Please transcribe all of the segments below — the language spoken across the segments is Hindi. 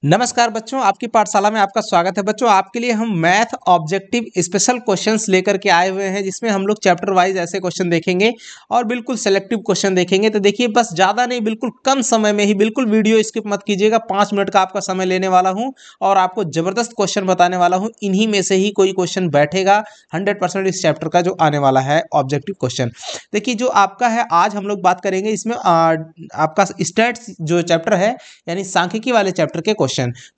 नमस्कार बच्चों, आपकी पाठशाला में आपका स्वागत है। बच्चों, आपके लिए हम मैथ ऑब्जेक्टिव स्पेशल क्वेश्चंस लेकर के आए हुए हैं, जिसमें हम लोग चैप्टर वाइज ऐसे क्वेश्चन देखेंगे और बिल्कुल सेलेक्टिव क्वेश्चन देखेंगे। तो देखिए, बस ज़्यादा नहीं, बिल्कुल कम समय में ही, बिल्कुल वीडियो स्किप मत कीजिएगा। 5 मिनट का आपका समय लेने वाला हूँ और आपको ज़बरदस्त क्वेश्चन बताने वाला हूँ। इन्हीं में से ही कोई क्वेश्चन बैठेगा 100% इस चैप्टर का जो आने वाला है ऑब्जेक्टिव क्वेश्चन। देखिए, जो आपका है, आज हम लोग बात करेंगे इसमें आपका स्टैट्स जो चैप्टर है, यानी सांख्यिकी वाले चैप्टर के क्वेश्चन।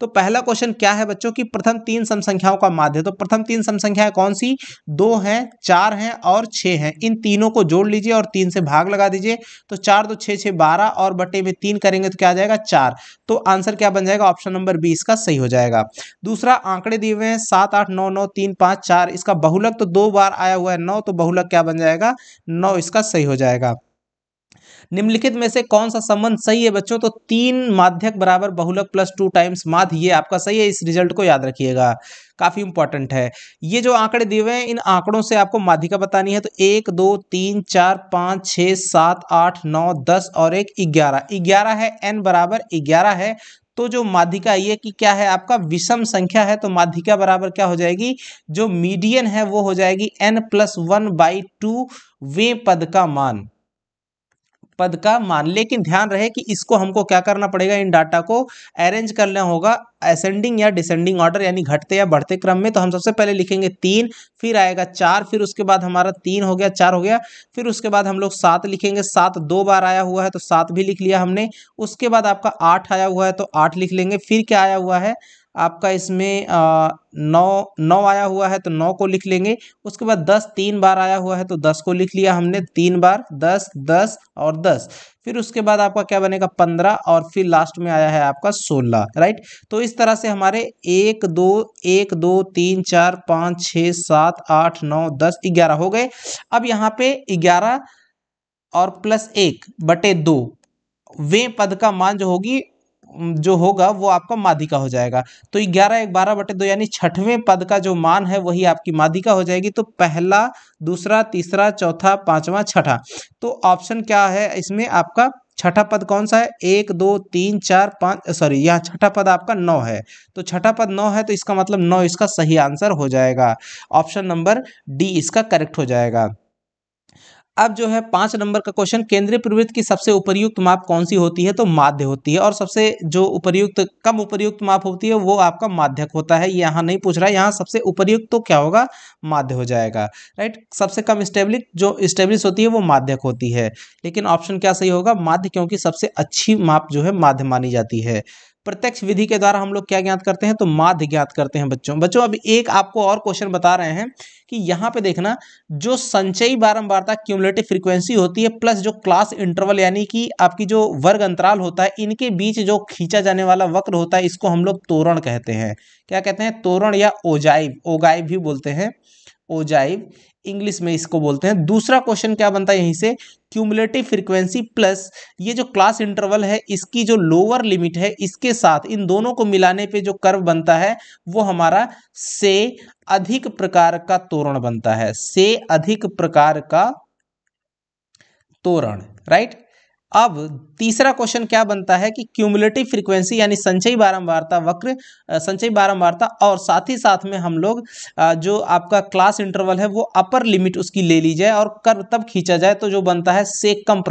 तो पहला क्वेश्चन क्या है बच्चों की प्रथम 3 सम संख्याओं का माध्य। तो प्रथम 3 सम संख्याएं कौन सी? 2 हैं, 4 हैं और 6 हैं। इन तीनों को जोड़ लीजिए और 3 से भाग लगा दीजिए। तो 4 2 6 6 12 और बटे में 3 करेंगे तो क्या आ जाएगा? 4। तो आंसर क्या बन जाएगा? ऑप्शन नंबर बी इसका सही हो जाएगा। दूसरा आंकड़े दिए हुए हैं 7 8 9 9 3 5 4। इसका बहुलक तो 2 बार आया हुआ है 9, तो बहुलक क्या बन जाएगा? 9 इसका सही हो जाएगा। निम्नलिखित में से कौन सा संबंध सही है बच्चों? तो 3 माध्यक बराबर बहुलक प्लस 2 टाइम्स माध्य, ये आपका सही है। इस रिजल्ट को याद रखिएगा, काफी इंपॉर्टेंट है। ये जो आंकड़े दिए हुए हैं, इन आंकड़ों से आपको माध्यिका बतानी है। तो 1 2 3 4 5 6 7 8 9 10 और एक 11। 11 है, n बराबर 11 है। तो जो माध्यिका ये की क्या है? आपका विषम संख्या है। तो माध्यिका बराबर क्या हो जाएगी? जो मीडियन है वो हो जाएगी n+1/2 वें पद का मान। लेकिन ध्यान रहे कि इसको हमको क्या करना पड़ेगा? इन डाटा को अरेंज करना होगा असेंडिंग या डिसेंडिंग ऑर्डर, यानी घटते या बढ़ते क्रम में। तो हम सबसे पहले लिखेंगे 3, फिर आएगा 4, फिर उसके बाद हमारा 3 हो गया, 4 हो गया, फिर उसके बाद हम लोग 7 लिखेंगे। 7 2 बार आया हुआ है तो 7 भी लिख लिया हमने। उसके बाद आपका 8 आया हुआ है तो 8 लिख लेंगे। फिर क्या आया हुआ है आपका इसमें 9 आया हुआ है तो 9 को लिख लेंगे। उसके बाद 10 3 बार आया हुआ है तो 10 को लिख लिया हमने 3 बार, 10 10 और 10। फिर उसके बाद आपका क्या बनेगा? 15 और फिर लास्ट में आया है आपका 16, राइट। तो इस तरह से हमारे 1 2 3 4 5 6 7 8 9 10 11 हो गए। अब यहाँ पे 11 और +1/2 वें पद का मान जो होगा वो आपका माध्यिका हो जाएगा। तो 11 1 12/2 यानी छठवें पद का जो मान है वही आपकी माध्यिका हो जाएगी। तो पहला, दूसरा, तीसरा, चौथा, पांचवा, छठा। तो ऑप्शन क्या है इसमें? आपका छठा पद कौन सा है? 1 2 3 4 5, सॉरी, यहाँ छठा पद आपका 9 है। तो छठा पद 9 है, तो इसका मतलब 9 इसका सही आंसर हो जाएगा। ऑप्शन नंबर डी इसका करेक्ट हो जाएगा। अब जो है 5 नंबर का क्वेश्चन, केंद्रीय प्रवृत्त की सबसे उपयुक्त माप कौन सी होती है? तो माध्य होती है। और सबसे जो कम उपयुक्त माप होती है वो आपका माध्यक होता है। ये यहाँ नहीं पूछ रहा है, यहाँ सबसे उपयुक्त तो क्या होगा? माध्य हो जाएगा, राइट। सबसे कम स्टेब्लिश होती है वो माध्यक होती है। लेकिन ऑप्शन क्या सही होगा? माध्य, क्योंकि सबसे अच्छी माप जो है माध्य मानी जाती है। प्रत्यक्ष विधि के द्वारा हम लोग क्या ज्ञात करते हैं? तो माध्य ज्ञात करते हैं बच्चों। अब एक आपको और क्वेश्चन बता रहे हैं कि यहाँ पे देखना, जो संचयी बारंबारता क्यूमुलेटिव फ्रीक्वेंसी होती है प्लस जो क्लास इंटरवल यानी कि आपकी जो वर्ग अंतराल होता है, इनके बीच जो खींचा जाने वाला वक्र होता है, इसको हम लोग त्वरण कहते हैं। क्या कहते हैं? त्वरण या ओगाइव भी बोलते हैं। ओजाइव इंग्लिश में इसको बोलते हैं। दूसरा क्वेश्चन क्या बनता है यहीं से? क्यूमुलेटिव फ्रीक्वेंसी प्लस ये जो क्लास इंटरवल है, इसकी जो लोअर लिमिट है, इसके साथ इन दोनों को मिलाने पे जो कर्व बनता है वो हमारा से अधिक प्रकार का त्वरण बनता है। से अधिक प्रकार का त्वरण, राइट। अब तीसरा क्वेश्चन क्या बनता है कि क्यूमुलेटिव फ्रीक्वेंसी यानी संचयी बारंबारता वक्र, संचयी बारंबारता, और साथ ही साथ में हम लोग जो आपका क्लास इंटरवल है वो अपर लिमिट उसकी ले ली जाए और कर्व तब खींचा जाए, तो जो बनता है से कम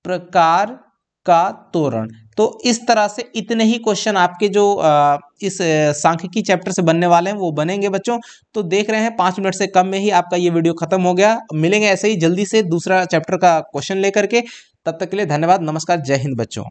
प्रकार का त्वरण। तो इस तरह से इतने ही क्वेश्चन आपके जो इस सांख्यिकी चैप्टर से बनने वाले हैं वो बनेंगे बच्चों। तो देख रहे हैं 5 मिनट से कम में ही आपका ये वीडियो खत्म हो गया। मिलेंगे ऐसे ही जल्दी से दूसरा चैप्टर का क्वेश्चन लेकर के। तब तक के लिए धन्यवाद, नमस्कार, जय हिंद बच्चों।